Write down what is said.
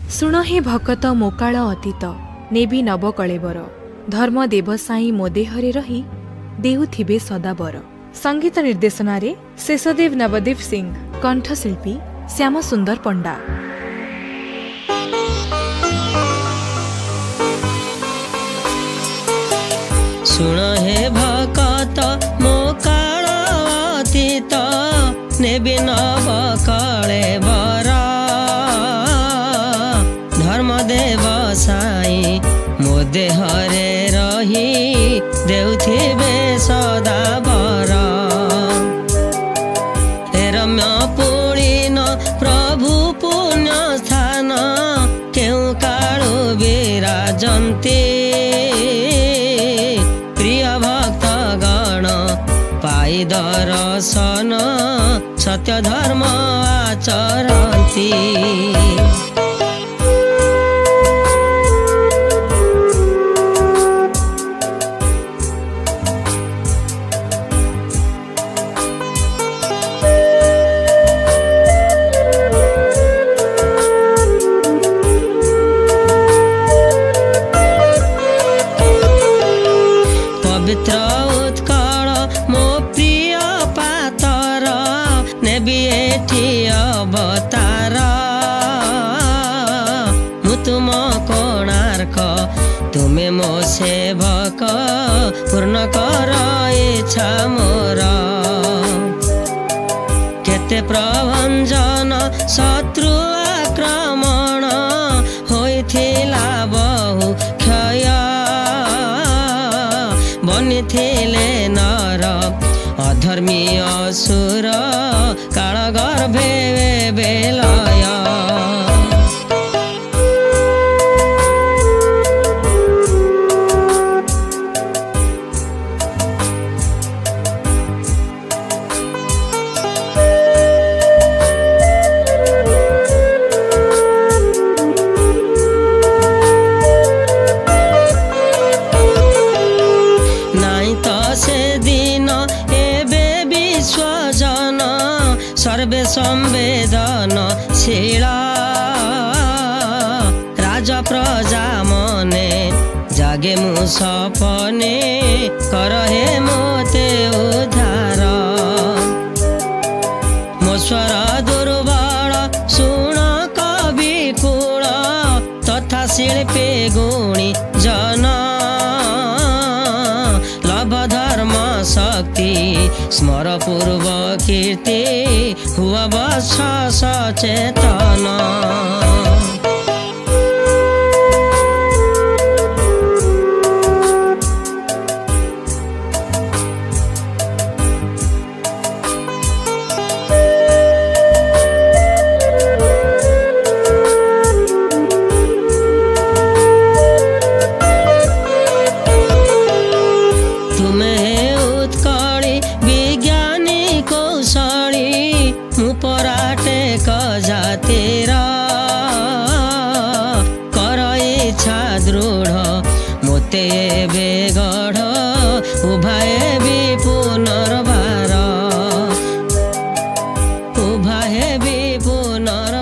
शुण हे भकत मोकाळ अतीत नेबी नव कलेबर धर्म देवसाई मो देहरे रही देउथिबे सदाबर। संगीत निर्देशन रे शेषदेव नवदीप सिंह, कंठशिल्पी श्याम सुंदर पंडा। शुण हे भकत मोकाळ अतीत नेबी नव कलेबर धर्म देवसाई मो देहरे रही देउथिबे सदाबर। रम्य पुणीन प्रभु पुण्य स्थान केउ काळु विराजन्ते प्रिय भक्त गण पाई दर्शन सत्य धर्म आचरन्ति। पवित्र उत्कल मो प्रिय पातर नेबी एठी अवतार मु तुम कोणार्क तुमे मो सेवक पूर्ण कर इच्छा मोर। केते प्रभंजन शत्रु आक्रमण होइथिला बहु क्षय बनिथिले नर अधर्मी असुर काल गर्भे बेलय। सर्वे संवेदनशील राजा प्रजा मने जागे मु सपने करहे मोते उद्धार। मो स्वर दुर्बल शुण कवि कुल तथा शिल्पी गुणी जन लभ धर्म शक्ति स्मर पूर्व कीर्ति हुआ बस सचेतन। तेरा कर इच्छा दृढ़ मोते बेगढ़ उभाए भी पुनर्बार उभाए भी पुनर्बार।